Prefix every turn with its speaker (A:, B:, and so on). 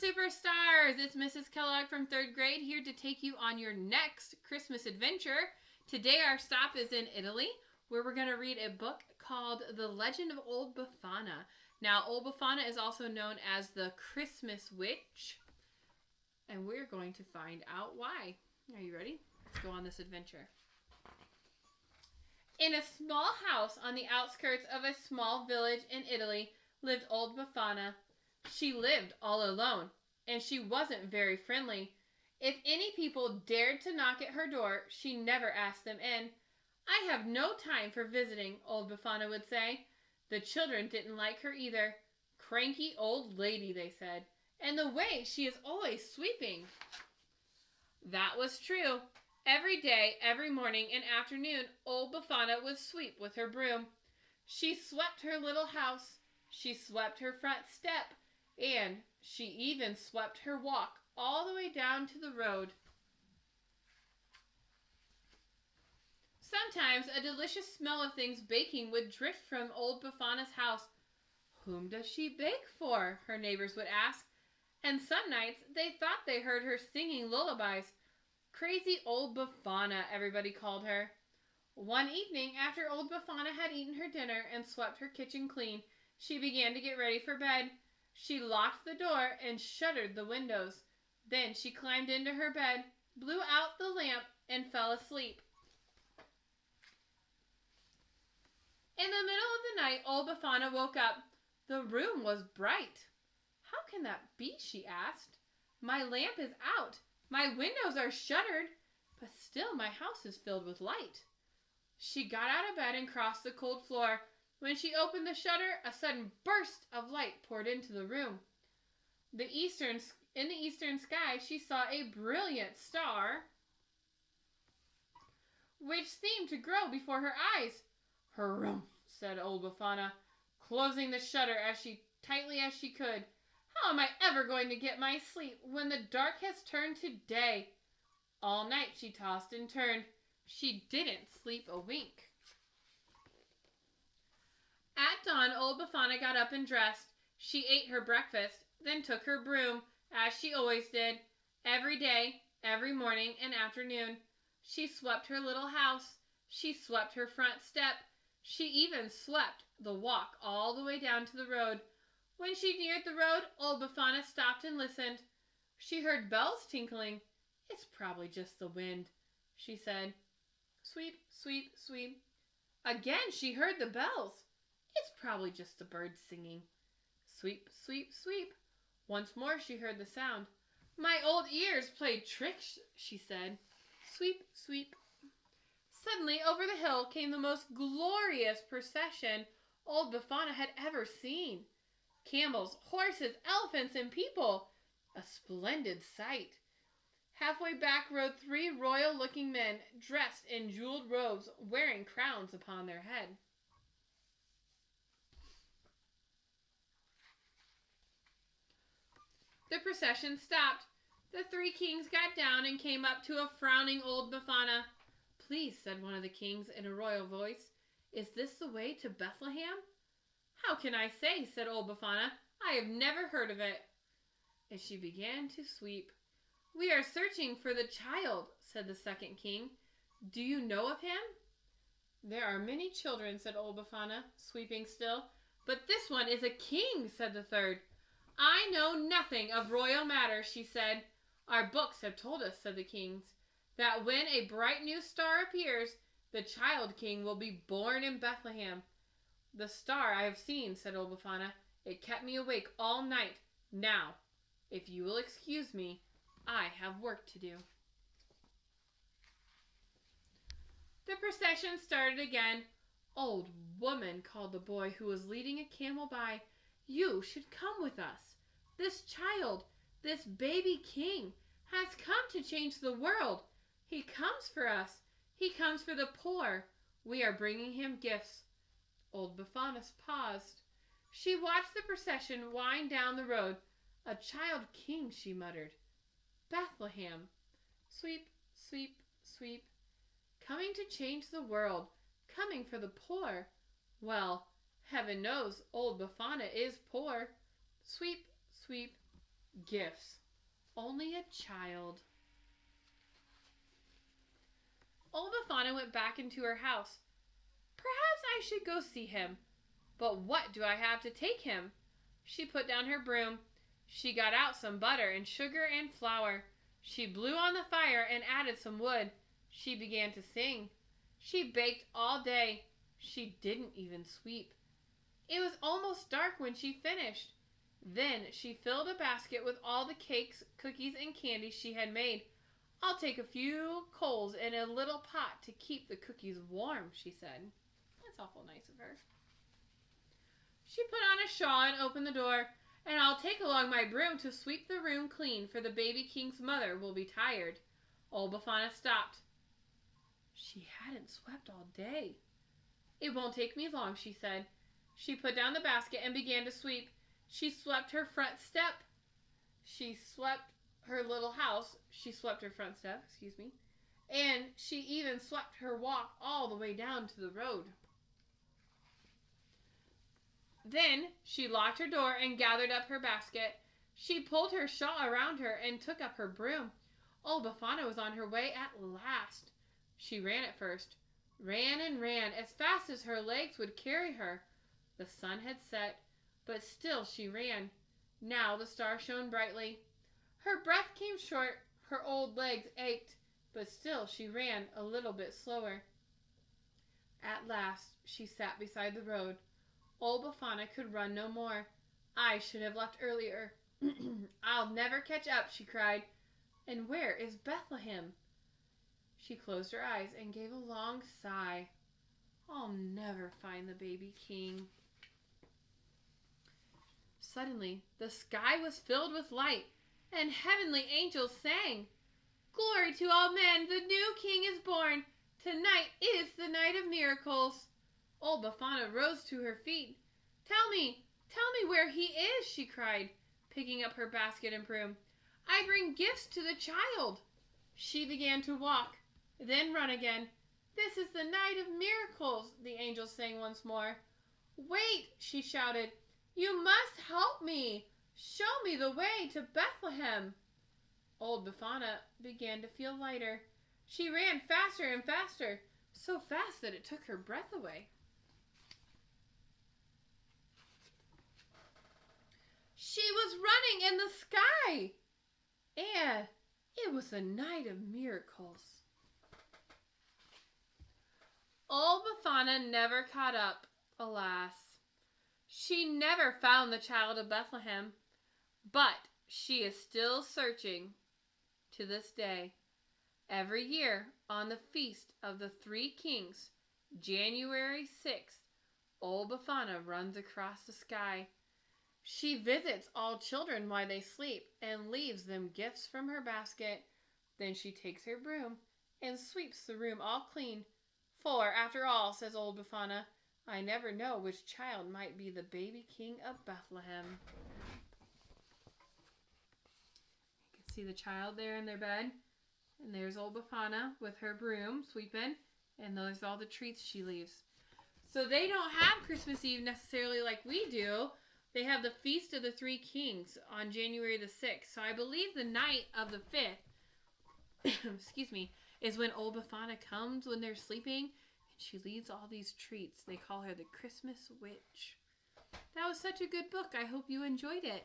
A: Superstars! It's Mrs. Kellogg from 3rd grade here to take you on your next Christmas adventure. Today our stop is in Italy, where we're going to read a book called The Legend of Old Befana. Now, Old Befana is also known as the Christmas Witch, and we're going to find out why. Are you ready? Let's go on this adventure. In a small house on the outskirts of a small village in Italy lived Old Befana. She lived all alone, and she wasn't very friendly. If any people dared to knock at her door, she never asked them in. "I have no time for visiting," Old Befana would say. The children didn't like her either. "Cranky old lady," they said, "and the way she is always sweeping." That was true. Every day, every morning and afternoon, Old Befana would sweep with her broom. She swept her little house. She swept her front step. And she even swept her walk all the way down to the road. Sometimes a delicious smell of things baking would drift from Old Befana's house. "Whom does she bake for?" her neighbors would ask. And some nights they thought they heard her singing lullabies. Crazy Old Befana, everybody called her. One evening, after Old Befana had eaten her dinner and swept her kitchen clean, she began to get ready for bed. She locked the door and shuttered the windows. Then she climbed into her bed, blew out the lamp, and fell asleep. In the middle of the night, Old Befana woke up. The room was bright. "How can that be?" she asked. "My lamp is out. My windows are shuttered, but still my house is filled with light." She got out of bed and crossed the cold floor. When she opened the shutter, a sudden burst of light poured into the room. In the eastern sky, she saw a brilliant star, which seemed to grow before her eyes. "Hurrumph," said Old Befana, closing the shutter as tightly as she could. "How am I ever going to get my sleep when the dark has turned to day?" All night she tossed and turned. She didn't sleep a wink. At dawn, Old Befana got up and dressed. She ate her breakfast, then took her broom, as she always did, every day, every morning and afternoon. She swept her little house. She swept her front step. She even swept the walk all the way down to the road. When she neared the road, Old Befana stopped and listened. She heard bells tinkling. "It's probably just the wind," she said. Sweep, sweep, sweep. Again she heard the bells. "It's probably just the birds singing." Sweep, sweep, sweep. Once more she heard the sound. "My old ears played tricks," she said. Sweep, sweep. Suddenly over the hill came the most glorious procession Old Befana had ever seen. Camels, horses, elephants, and people. A splendid sight. Halfway back rode 3 royal-looking men, dressed in jeweled robes, wearing crowns upon their head. The procession stopped. The 3 kings got down and came up to a frowning Old Befana. "Please," said one of the kings in a royal voice, "is this the way to Bethlehem?" "How can I say?" said Old Befana. "I have never heard of it." And she began to sweep. "We are searching for the child," said the second king. "Do you know of him?" "There are many children," said Old Befana, sweeping still. "But this one is a king," said the third. "I know nothing of royal matters," she said. "Our books have told us," said the kings, "that when a bright new star appears, the child king will be born in Bethlehem." "The star I have seen," said Old Befana. "It kept me awake all night. Now, if you will excuse me, I have work to do." The procession started again. "Old woman," called the boy who was leading a camel by, "you should come with us. This child, this baby king, has come to change the world. He comes for us. He comes for the poor. We are bringing him gifts." Old Befana paused. She watched the procession wind down the road. "A child king," she muttered. "Bethlehem. Sweep, sweep, sweep. Coming to change the world. Coming for the poor. Well, heaven knows Old Befana is poor. Sweep, sweep." Gifts. Only a child. Old Befana went back into her house. Perhaps I should go see him. But what do I have to take him? She put down her broom. She got out some butter and sugar and flour. She blew on the fire and added some wood. She began to sing. She baked all day. She didn't even sweep. It was almost dark when she finished. Then she filled a basket with all the cakes, cookies, and candy she had made. I'll take a few coals in a little pot to keep the cookies warm, she said. That's awful nice of her. She put on a shawl and opened the door. And I'll take along my broom to sweep the room clean, for the baby king's mother will be tired. Old Befana stopped. She hadn't swept all day. It won't take me long, she said. She put down the basket and began to sweep. She swept her front step. She swept her little house. She swept her front step, and she even swept her walk all the way down to the road. Then she locked her door and gathered up her basket. She pulled her shawl around her and took up her broom. Old Befana was on her way at last. She ran at first, ran and ran as fast as her legs would carry her. The sun had set, but still she ran. Now the star shone brightly. Her breath came short, her old legs ached, but still she ran a little bit slower. At last she sat beside the road. Old Befana could run no more. I should have left earlier. I'll never catch up, she cried. And where is Bethlehem? She closed her eyes and gave a long sigh. I'll never find the baby king. Suddenly, the sky was filled with light, and heavenly angels sang. Glory to all men, the new king is born. Tonight is the night of miracles. Old Befana rose to her feet. Tell me where he is, she cried, picking up her basket and broom. I bring gifts to the child. She began to walk, then run again. This is the night of miracles, the angels sang once more. Wait, she shouted. You must help me. Show me the way to Bethlehem. Old Befana began to feel lighter. She ran faster and faster, so fast that it took her breath away. She was running in the sky, and it was a night of miracles. Old Befana never caught up, alas. She never found the child of Bethlehem, but she is still searching to this day. Every year, on the Feast of the Three Kings, January 6th, Old Befana runs across the sky. She visits all children while they sleep and leaves them gifts from her basket. Then she takes her broom and sweeps the room all clean. For, after all, says Old Befana, I never know which child might be the baby king of Bethlehem. You can see the child there in their bed. And there's Old Befana with her broom sweeping. And there's all the treats she leaves. So they don't have Christmas Eve necessarily like we do. They have the Feast of the Three Kings on January the 6th. So I believe the night of the 5th, is when Old Befana comes when they're sleeping. And she leaves all these treats. They call her the Christmas Witch. That was such a good book. I hope you enjoyed it.